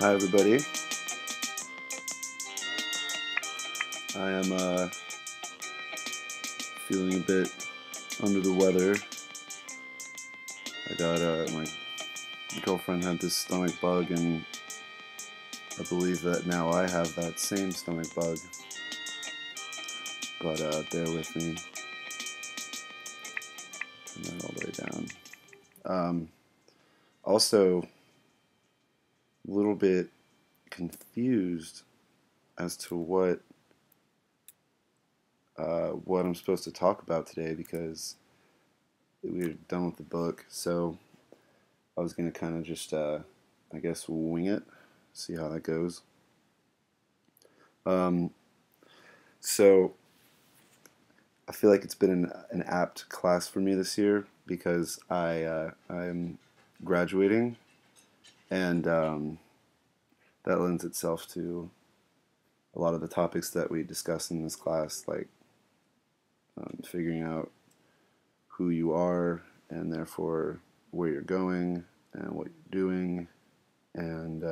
Hi, everybody. I am feeling a bit under the weather. I got my girlfriend had this stomach bug, and I believe that now I have that same stomach bug. But bear with me. Turn that all the way down. Um, Also, a little bit confused as to what I'm supposed to talk about today because we're done with the book. So I was gonna kind of just, I guess, wing it, see how that goes. Um, so I feel like it's been an apt class for me this year because I'm graduating, and that lends itself to a lot of the topics that we discuss in this class, like figuring out who you are and therefore where you're going and what you're doing, and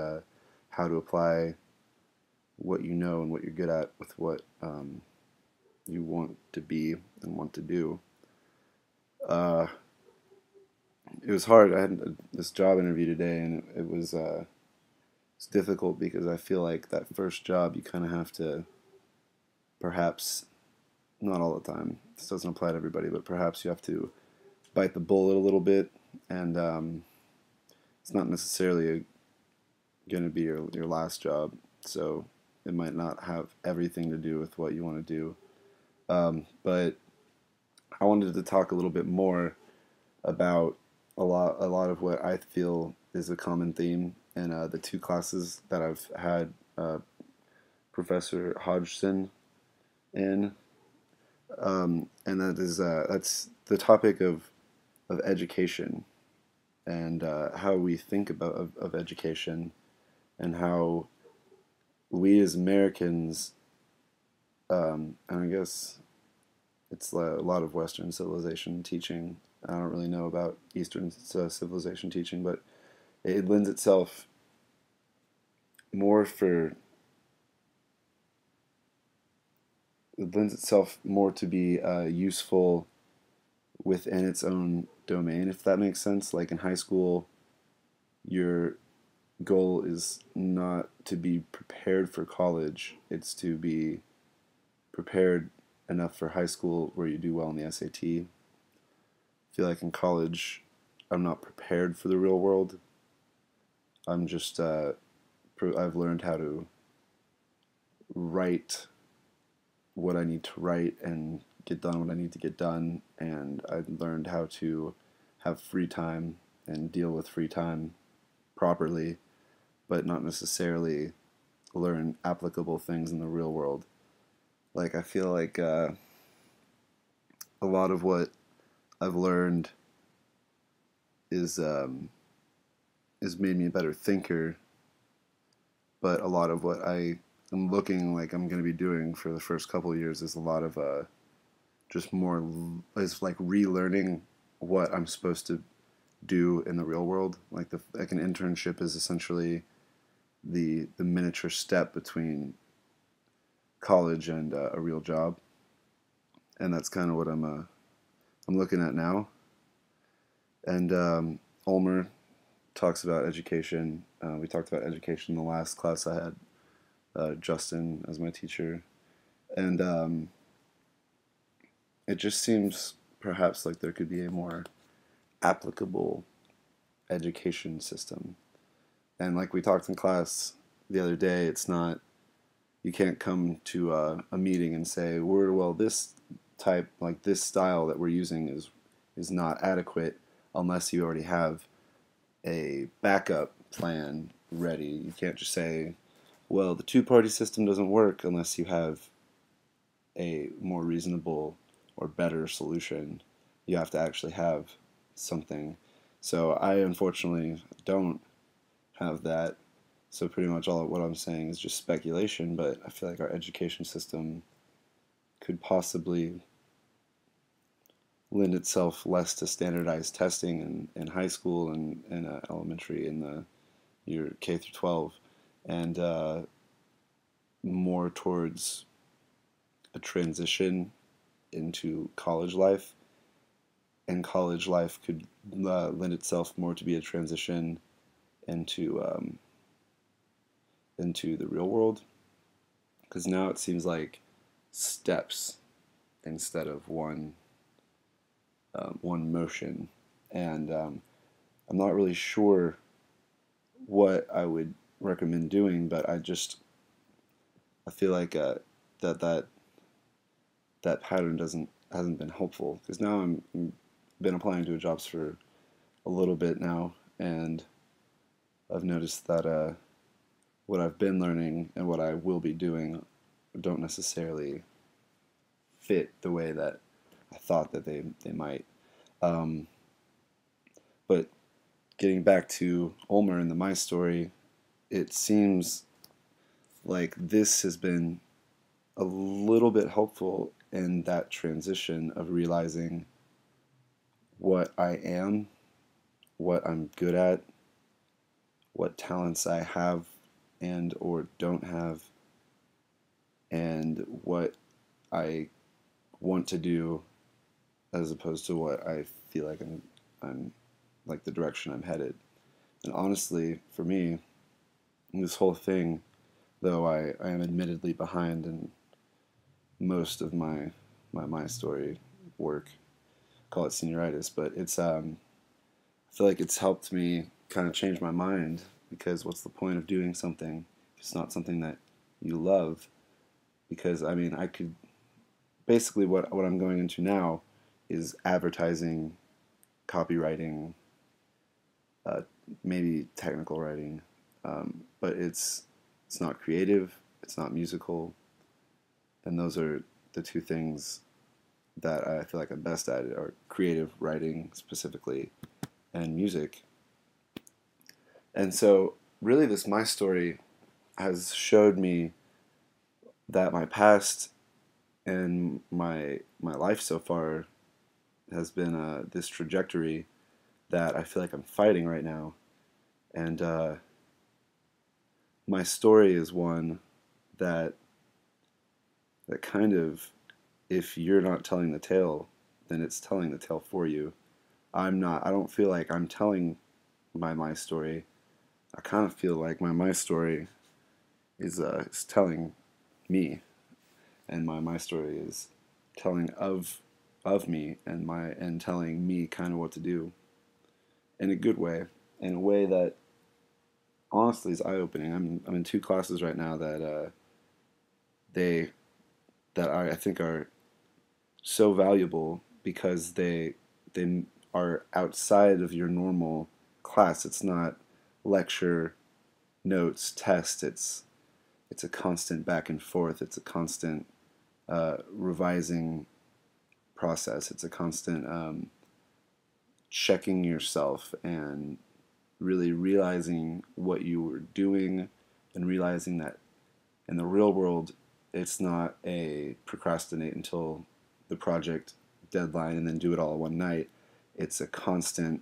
how to apply what you know and what you're good at with what you want to be and want to do. Uh, it was hard. I had this job interview today, and it was it's difficult because I feel like that first job you kind of have to, perhaps not all the time. This doesn't apply to everybody, but perhaps you have to bite the bullet a little bit, and it's not necessarily going to be your last job, so it might not have everything to do with what you want to do. But I wanted to talk a little bit more about a lot of what I feel is a common theme in the two classes that I've had Professor Hodgson in, and that's the topic of education and how we think about of education, and how we as Americans, and I guess it's a lot of Western civilization teaching. I don't really know about Eastern civilization teaching, but it lends itself more for it lends itself more to be useful within its own domain, if that makes sense. Like in high school, your goal is not to be prepared for college, it's to be prepared enough for high school where you do well in the SAT. I feel like in college, I'm not prepared for the real world. I'm just, I've learned how to write what I need to write and get done what I need to get done, and I learned how to have free time and deal with free time properly, but not necessarily learn applicable things in the real world. Like I feel like a lot of what I've learned is is made me a better thinker, but a lot of what I am looking like I'm going to be doing for the first couple of years is a lot of just more is like relearning what I'm supposed to do in the real world. Like an internship is essentially the miniature step between college and a real job, and that's kind of what I'm looking at now. And Ulmer talks about education. We talked about education in the last class I had Justin as my teacher, and it just seems perhaps like there could be a more applicable education system. And like we talked in class the other day, it's not, you can't come to a meeting and say, well, this type, like this style that we're using is not adequate unless you already have a backup plan ready. You can't just say, well, the two-party system doesn't work unless you have a more reasonable or better solution. You have to actually have something. So I unfortunately don't have that. So pretty much all of what I'm saying is just speculation, but I feel like our education system could possibly lend itself less to standardized testing in high school and elementary in the your K through 12. and more towards a transition into college life, and college life could lend itself more to be a transition into into the real world, because now it seems like steps instead of one motion, and I'm not really sure what I would recommend doing, but I feel like that that that pattern doesn't hasn't been helpful, because now I'm been applying to jobs for a little bit now, and I've noticed that what I've been learning and what I will be doing don't necessarily fit the way that I thought that they might. Um, but getting back to Ulmer and the My Story, it seems like this has been a little bit helpful in that transition of realizing what I am, what I'm good at, what talents I have and or don't have, and what I want to do as opposed to what I feel like I'm like the direction I'm headed. And honestly, for me, this whole thing, though I am admittedly behind in most of my story work, call it senioritis, but I feel like it's helped me kind of change my mind, because what's the point of doing something if it's not something that you love? Because I mean, I could basically what I'm going into now is advertising, copywriting, uh, maybe technical writing, but it's not creative, it's not musical, and those are the two things that I feel like I'm best at, are creative writing specifically and music. And so, really, this My Story has showed me that my past and my life so far has been this trajectory that I feel like I'm fighting right now. And my story is one that kind of, if you're not telling the tale, then it's telling the tale for you. I'm not. I don't feel like I'm telling my story. I kind of feel like my story is telling me, and my story is telling of me, and telling me kind of what to do in a good way, in a way that honestly is eye opening. I'm in two classes right now that they that I think are so valuable, because they are outside of your normal class. It's not lecture, notes, test. It's a constant back and forth. It's a constant revising process. It's a constant checking yourself and really realizing what you were doing, and realizing that in the real world, it's not a procrastinate until the project deadline and then do it all one night. It's a constant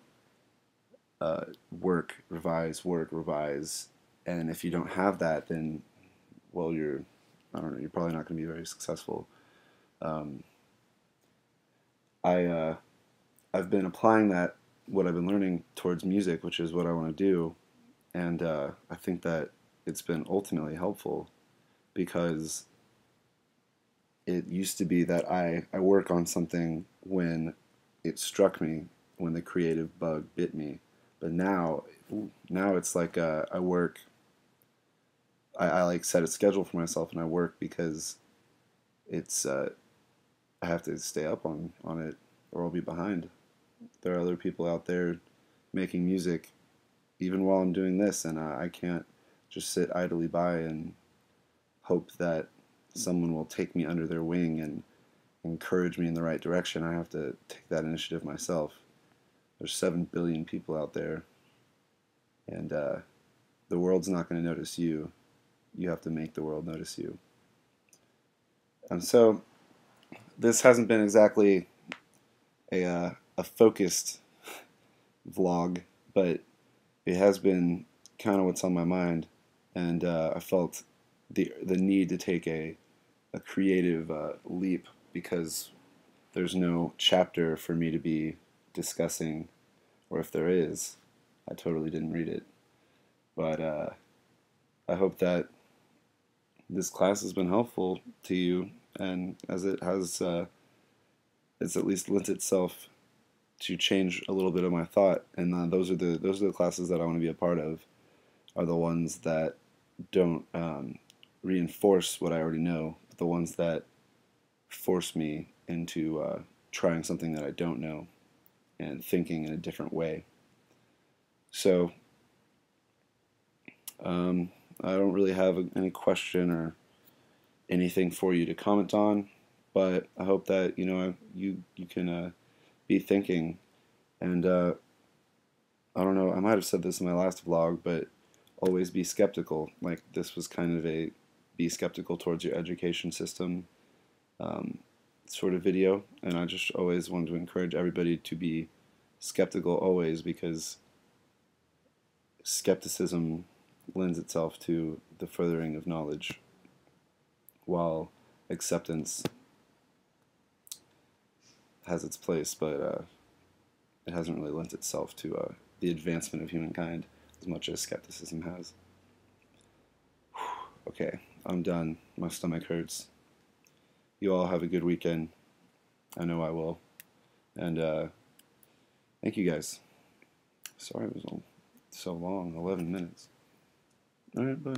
work, revise. And if you don't have that, then, well, I don't know, you're probably not going to be very successful. Um, I I've been applying what I've been learning towards music, which is what I want to do, and I think that it's been ultimately helpful, because it used to be that I work on something when it struck me, when the creative bug bit me, but now it's like I work. I like set a schedule for myself, and I work because it's I have to stay up on it, or I'll be behind. There are other people out there making music even while I'm doing this, and I can't just sit idly by and hope that someone will take me under their wing and encourage me in the right direction. I have to take that initiative myself. There's 7 billion people out there, and the world's not going to notice you. You have to make the world notice you. And so this hasn't been exactly a focused vlog, but it has been kind of what's on my mind. and I felt the need to take a creative leap because there's no chapter for me to be discussing, or if there is, I totally didn't read it. But I hope that this class has been helpful to you, and as it has, it's at least lent itself to change a little bit of my thought. And those are the classes that I want to be a part of. Are the ones that don't reinforce what I already know, but the ones that force me into trying something that I don't know and thinking in a different way. So I don't really have any question or anything for you to comment on, but I hope that you can be thinking. And I don't know, I might have said this in my last vlog, but always be skeptical. Like, this was kind of a be skeptical towards your education system sort of video, and I just always wanted to encourage everybody to be skeptical always, because skepticism lends itself to the furthering of knowledge, while acceptance has its place, but it hasn't really lent itself to the advancement of humankind as much as skepticism has. Okay, I'm done. My stomach hurts. You all have a good weekend. I know I will. And thank you guys. Sorry it was so long, 11 minutes. All right, bye.